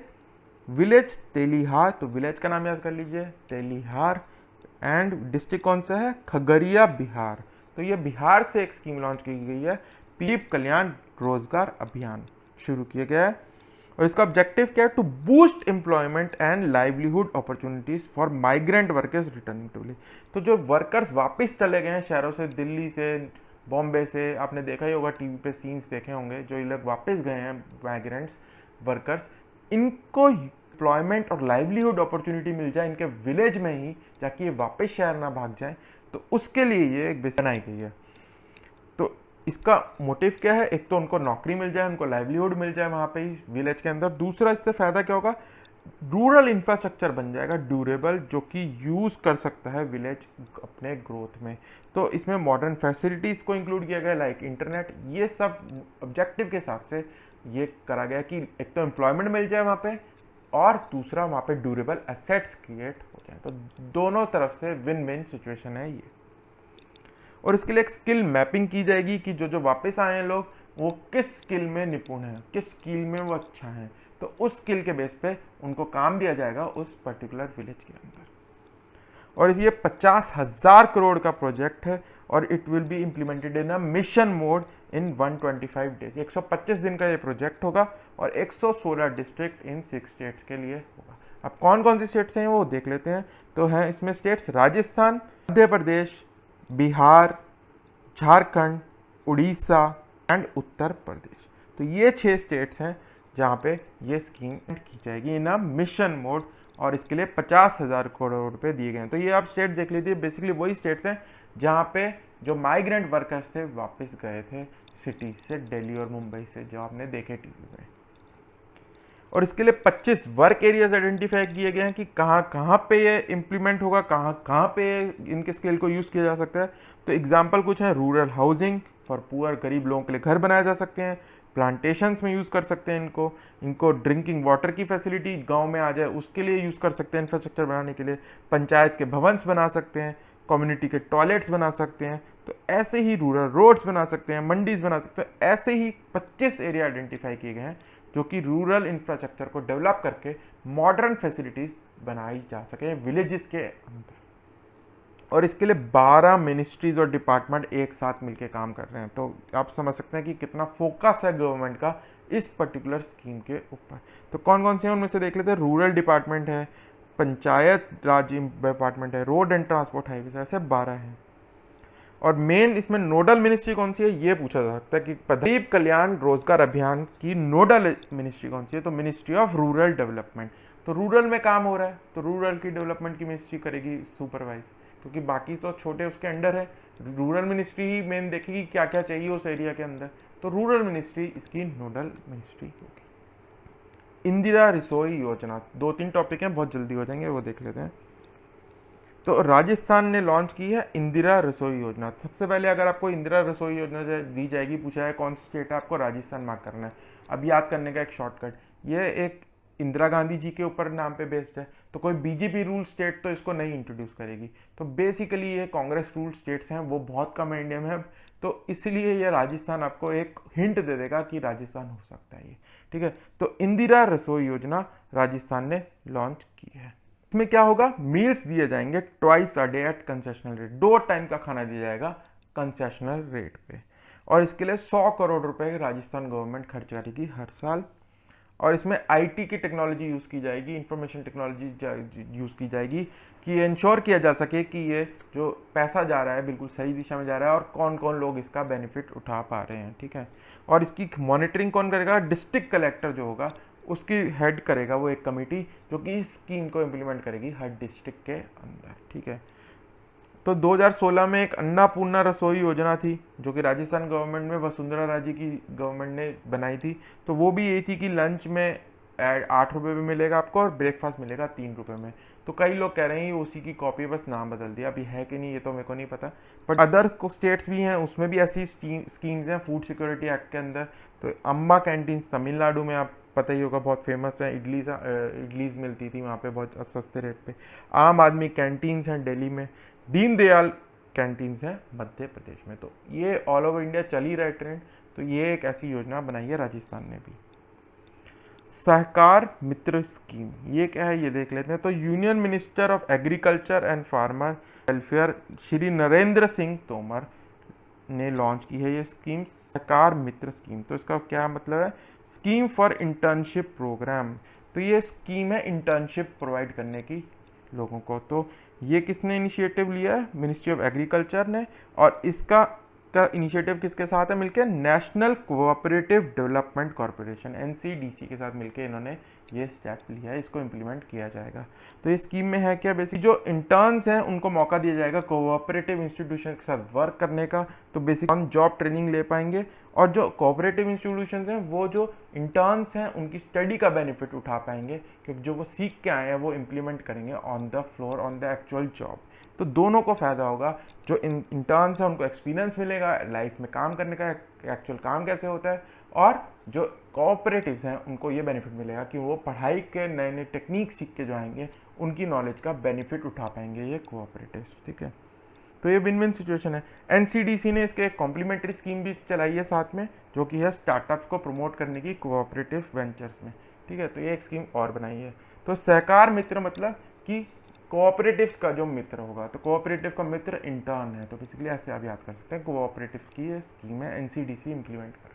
विलेज तेलिहार। तो विलेज का नाम याद कर लीजिए, तेलिहार। एंड डिस्ट्रिक्ट कौन सा है? खगड़िया, बिहार। तो ये बिहार से एक स्कीम लॉन्च की गई है, गरीब कल्याण रोजगार अभियान शुरू किया गया है। और इसका ऑब्जेक्टिव क्या है? To boost employment and livelihood opportunities for migrant workers returning to village. तो जो वर्कर्स वापस चले गए हैं शहरों से, दिल्ली से, बॉम्बे से, आपने देखा ही होगा टीवी पे सीन्स देखे होंगे, जो ये लोग वापस गए हैं माइग्रेंट्स वर्कर्स, इनको एम्प्लॉयमेंट और लाइवलीहुड अपॉर्चुनिटी मिल जाए इनके विलेज में ही, ताकि ये वापस शहर ना भाग जाए। तो उसके लिए ये एक बेस बनाई गई है। तो इसका मोटिव क्या है? एक तो उनको नौकरी मिल जाए, उनको लाइवलीहुड मिल जाए वहाँ पे ही विलेज के अंदर। दूसरा इससे फ़ायदा क्या होगा? रूरल इंफ्रास्ट्रक्चर बन जाएगा ड्यूरेबल, जो कि यूज़ कर सकता है विलेज अपने ग्रोथ में। तो इसमें मॉडर्न फैसिलिटीज़ को इंक्लूड किया गया, लाइक इंटरनेट। ये सब ऑब्जेक्टिव के हिसाब से ये करा गया कि एक तो एम्प्लॉयमेंट मिल जाए वहाँ पे, और दूसरा वहाँ पे ड्यूरेबल एसेट्स क्रिएट हो जाएं। तो दोनों तरफ से विन विन सिचुएशन है ये। और इसके लिए एक स्किल मैपिंग की जाएगी कि जो जो वापस आए हैं लोग वो किस स्किल में निपुण हैं, किस स्किल में वो अच्छा है, तो उस स्किल के बेस पे उनको काम दिया जाएगा उस पर्टिकुलर विलेज के अंदर। और ये 50,000 करोड़ का प्रोजेक्ट है और it will be implemented in a mission mode in 125 days. 125 दिन का ये प्रोजेक्ट होगा और 116 डिस्ट्रिक्ट इन 6 स्टेट्स के लिए होगा। अब कौन कौन सी स्टेट्स हैं वो देख लेते हैं। तो हैं इसमें स्टेट्स राजस्थान, मध्य प्रदेश, बिहार, झारखंड, उड़ीसा एंड उत्तर प्रदेश। तो ये 6 स्टेट्स हैं जहाँ पे ये स्कीम की जाएगी इन अ मिशन मोड और इसके लिए 50,000 करोड़ रुपए दिए गए हैं। तो ये आप स्टेट देख लीजिए, बेसिकली वही स्टेट्स हैं जहाँ पे जो माइग्रेंट वर्कर्स थे वापस गए थे सिटी से, दिल्ली और मुंबई से, जो आपने देखे टीवी पे। और इसके लिए 25 वर्क एरियाज आइडेंटिफाई किए गए हैं कि कहाँ कहाँ पे ये इम्प्लीमेंट होगा, कहाँ कहाँ पे इनके स्केल को यूज़ किया जा सकता है। तो एग्जाम्पल कुछ हैं, रूरल हाउसिंग फॉर पुअर, गरीब लोगों के लिए घर बनाए जा सकते हैं, प्लांटेशंस में यूज़ कर सकते हैं इनको ड्रिंकिंग वाटर की फैसिलिटी गांव में आ जाए उसके लिए यूज़ कर सकते हैं, इंफ्रास्ट्रक्चर बनाने के लिए, पंचायत के भवन्स बना सकते हैं, कम्युनिटी के टॉयलेट्स बना सकते हैं। तो ऐसे ही रूरल रोड्स बना सकते हैं, मंडीज बना सकते हैं। ऐसे ही 25 एरिया आइडेंटिफाई किए गए हैं जो कि रूरल इंफ्रास्ट्रक्चर को डेवलप करके मॉडर्न फैसिलिटीज़ बनाई जा सके विलेजेस के अंदर। और इसके लिए 12 मिनिस्ट्रीज और डिपार्टमेंट एक साथ मिलकर काम कर रहे हैं। तो आप समझ सकते हैं कि कितना फोकस है गवर्नमेंट का इस पर्टिकुलर स्कीम के ऊपर। तो कौन कौन से हैं उनमें से देख लेते हैं। रूरल डिपार्टमेंट है, पंचायत राज डिपार्टमेंट है, रोड एंड ट्रांसपोर्ट हाईवेज, ऐसे 12 हैं। और मेन इसमें नोडल मिनिस्ट्री कौन सी है ये पूछा जा सकता है कि गरीब कल्याण रोजगार अभियान की नोडल मिनिस्ट्री कौन सी है। तो मिनिस्ट्री ऑफ रूरल डेवलपमेंट। तो रूरल में काम हो रहा है तो रूरल की डेवलपमेंट की मिनिस्ट्री करेगी सुपरवाइज, क्योंकि बाकी तो छोटे उसके अंडर है। रूरल मिनिस्ट्री ही मेन देखेगी क्या क्या चाहिए उस एरिया के अंदर, तो रूरल मिनिस्ट्री इसकी नोडल मिनिस्ट्री होगी। इंदिरा रसोई योजना, 2-3 टॉपिक हैं, बहुत जल्दी हो जाएंगे, वो देख लेते हैं। तो राजस्थान ने लॉन्च की है इंदिरा रसोई योजना। सबसे पहले अगर आपको इंदिरा रसोई योजना दी जाएगी, पूछा है कौन सी स्टेट है, आपको राजस्थान मार्क करना है। अब याद करने का एक शॉर्टकट, ये एक इंदिरा गांधी जी के ऊपर नाम पे बेस्ड है, तो कोई बीजेपी रूल स्टेट तो इसको नहीं इंट्रोड्यूस करेगी। तो बेसिकली ये कांग्रेस रूल स्टेट्स हैं, वो बहुत कम है इंडिया में, तो इसलिए ये राजस्थान आपको एक हिंट दे देगा कि राजस्थान हो सकता है ये, ठीक है। तो इंदिरा रसोई योजना राजस्थान ने लॉन्च की है। इसमें क्या होगा, मील्स दिए जाएंगे twice a day at concessional rate, 2 time का खाना दिया जाएगा कंसेशनल रेट पे। और इसके लिए 100 करोड़ रुपए राजस्थान गवर्नमेंट खर्च करेगी हर साल। और इसमें आईटी की टेक्नोलॉजी यूज़ की जाएगी, इंफॉर्मेशन टेक्नोलॉजी यूज़ की जाएगी कि इंश्योर किया जा सके कि ये जो पैसा जा रहा है बिल्कुल सही दिशा में जा रहा है और कौन कौन लोग इसका बेनिफिट उठा पा रहे हैं, ठीक है। और इसकी मॉनिटरिंग कौन करेगा, डिस्ट्रिक्ट कलेक्टर जो होगा उसकी हेड करेगा वो एक कमेटी जो कि इस स्कीम को इम्प्लीमेंट करेगी हर डिस्ट्रिक्ट के अंदर, ठीक है। तो 2016 में एक अन्नपूर्णा रसोई योजना थी जो कि राजस्थान गवर्नमेंट में वसुंधरा राजे की गवर्नमेंट ने बनाई थी। तो वो भी यही थी कि लंच में 8 रुपये में मिलेगा आपको और ब्रेकफास्ट मिलेगा 3 रुपये में। तो कई लोग कह रहे हैं ये उसी की कॉपी, बस नाम बदल दिया, अभी है कि नहीं ये तो मेरे को नहीं पता। बट अदर स्टेट्स भी हैं उसमें भी ऐसी स्कीम्स हैं फूड सिक्योरिटी एक्ट के अंदर। तो अम्बा कैंटीन्स तमिलनाडु में आप पता ही होगा बहुत फेमस है, इडलीज मिलती थी वहाँ पे बहुत सस्ते रेट पे। आम आदमी कैंटीन्स हैं दिल्ली में, दीनदयाल कैंटीन्स हैं मध्य प्रदेश में। तो ये ऑल ओवर इंडिया चल ही रहा है ट्रेंड, तो ये एक ऐसी योजना बनाई है राजस्थान ने भी। सहकार मित्र स्कीम, ये क्या है ये देख लेते हैं। तो union minister of agriculture and farmer welfare Shri Narendra Singh Tomar ने लॉन्च की है ये स्कीम, सहकार मित्र स्कीम। तो इसका क्या मतलब है, स्कीम फॉर इंटर्नशिप प्रोग्राम। तो ये स्कीम है इंटर्नशिप प्रोवाइड करने की लोगों को। तो ये किसने इनिशिएटिव लिया है, मिनिस्ट्री ऑफ एग्रीकल्चर ने। और इसका इनिशिएटिव किसके साथ है मिलके, national cooperative development corporation NCDC के साथ मिलके इन्होंने ये स्टेप लिया है, इसको इम्प्लीमेंट किया जाएगा। तो ये स्कीम में है क्या, बेसिक जो इंटर्न्स हैं उनको मौका दिया जाएगा कोऑपरेटिव इंस्टीट्यूशन के साथ वर्क करने का। तो बेसिक ऑन जॉब ट्रेनिंग ले पाएंगे और जो कोऑपरेटिव इंस्टीट्यूशन हैं वो जो इंटर्न्स हैं उनकी स्टडी का बेनिफिट उठा पाएंगे, क्योंकि जो वो सीख के आए हैं वो इम्प्लीमेंट करेंगे on the floor on the actual job. तो दोनों को फ़ायदा होगा, जो इंटर्न्स हैं उनको एक्सपीरियंस मिलेगा लाइफ में काम करने का, एक्चुअल काम कैसे होता है, और जो कोऑपरेटिव्स हैं उनको ये बेनिफिट मिलेगा कि वो पढ़ाई के नए नए टेक्निक सीख के जो आएंगे उनकी नॉलेज का बेनिफिट उठा पाएंगे ये कोऑपरेटिव्स, ठीक है। तो ये विन विन सिचुएशन है। एनसीडीसी ने इसके एक कॉम्प्लीमेंट्री स्कीम भी चलाई है साथ में, जो कि है स्टार्टअप्स को प्रमोट करने की कोऑपरेटिव वेंचर्स में, ठीक है। तो ये एक स्कीम और बनाई है। तो सहकार मित्र मतलब कि कोऑपरेटिव्स का जो मित्र होगा, तो कोऑपरेटिव का मित्र इंटर्न है, तो बेसिकली ऐसे आप याद कर सकते हैं। कोऑपरेटिव की ये स्कीम है, एनसीडीसी इम्प्लीमेंट कर रहा है।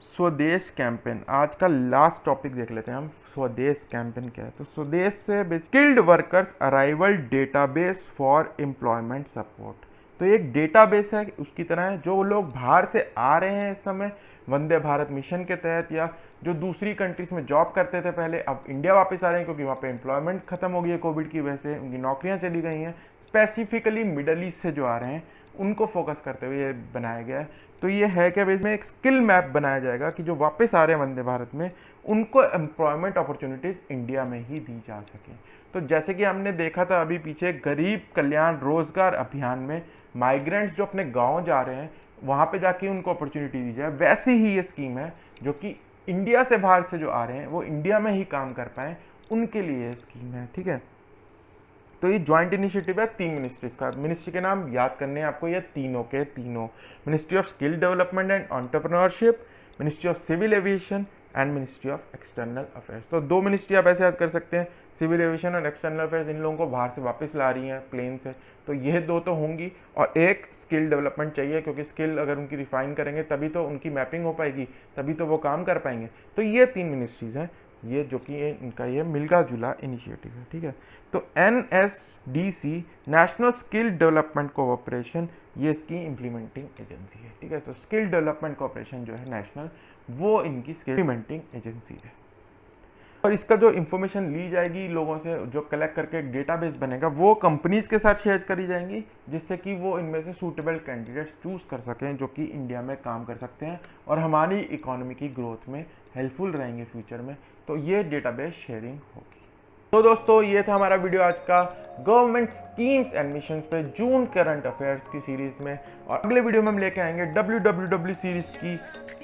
स्वदेश कैंपेन, आज का लास्ट टॉपिक देख लेते हैं हम। स्वदेश कैंपेन क्या है? तो स्वदेश से skilled workers arrival database for employment support. तो एक डेटाबेस है उसकी तरह है, जो लोग बाहर से आ रहे हैं इस समय वंदे भारत मिशन के तहत, या जो दूसरी कंट्रीज में जॉब करते थे पहले, अब इंडिया वापस आ रहे हैं क्योंकि वहाँ पे एम्प्लॉयमेंट खत्म हो गई है कोविड की वजह से, उनकी नौकरियाँ चली गई हैं। स्पेसिफिकली मिडल ईस्ट से जो आ रहे हैं उनको फोकस करते हुए ये बनाया गया है। तो ये है कि इसमें एक स्किल मैप बनाया जाएगा कि जो वापस आ रहे हैं वंदे भारत में, उनको एम्प्लॉयमेंट अपॉर्चुनिटीज़ इंडिया में ही दी जा सकें। तो जैसे कि हमने देखा था अभी पीछे गरीब कल्याण रोजगार अभियान में, माइग्रेंट्स जो अपने गांव जा रहे हैं वहाँ पे जाके उनको अपॉर्चुनिटी दी जाए, वैसे ही ये स्कीम है जो कि इंडिया से बाहर से जो आ रहे हैं वो इंडिया में ही काम कर पाएँ, उनके लिए स्कीम है, ठीक है। तो ये ज्वाइंट इनिशिएटिव है 3 मिनिस्ट्रीज का। मिनिस्ट्री के नाम याद करने हैं आपको, ये तीनों के तीनों, ministry of skill development and entrepreneurship, ministry of civil aviation and ministry of external affairs. तो 2 मिनिस्ट्री आप ऐसे याद कर सकते हैं, सिविल एविएशन और एक्सटर्नल अफेयर्स इन लोगों को बाहर से वापस ला रही हैं प्लेन से, तो ये 2 तो होंगी। और एक स्किल डेवलपमेंट चाहिए, क्योंकि स्किल अगर उनकी रिफाइन करेंगे तभी तो उनकी मैपिंग हो पाएगी, तभी तो वो काम कर पाएंगे। तो ये 3 मिनिस्ट्रीज हैं, ये जो कि इनका ये मिलका जुला इनिशिएटिव है, ठीक है। तो NSDC national skill development cooperation, ये इसकी इम्प्लीमेंटिंग एजेंसी है, ठीक है। तो स्किल डेवलपमेंट कोऑपरेशन जो है नेशनल, वो इनकी स्किल इम्प्लीमेंटिंग एजेंसी है। और इसका जो इन्फॉर्मेशन ली जाएगी लोगों से, जो कलेक्ट करके एक डेटाबेस बनेगा, वो कंपनीज के साथ शेयर करी जाएंगी, जिससे कि वो इनमें से सूटेबल कैंडिडेट्स चूज कर सकें जो कि इंडिया में काम कर सकते हैं और हमारी इकोनॉमी की ग्रोथ में हेल्पफुल रहेंगे फ्यूचर में। तो ये डेटाबेस शेयरिंग होगी। तो दोस्तों ये था हमारा वीडियो आज का गवर्नमेंट स्कीम्स एंड मिशंस पे जून करंट अफेयर्स की सीरीज में। और अगले वीडियो में हम लेके आएंगे WWW सीरीज की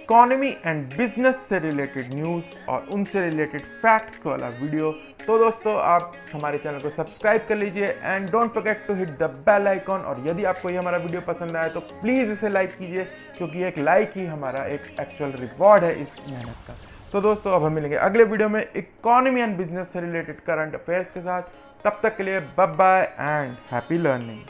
इकोनॉमी एंड बिजनेस से रिलेटेड न्यूज़ और उनसे रिलेटेड फैक्ट्स वाला वीडियो। तो दोस्तों आप हमारे चैनल को सब्सक्राइब कर लीजिए and don't forget to hit the bell icon. और यदि आपको ये हमारा वीडियो पसंद आए तो प्लीज़ इसे लाइक कीजिए, क्योंकि एक लाइक ही हमारा एक एक्चुअल रिवॉर्ड है इस मेहनत का। तो दोस्तों अब हम मिलेंगे अगले वीडियो में इकोनॉमी एंड बिजनेस से रिलेटेड करंट अफेयर्स के साथ। तब तक के लिए bye bye and happy learning.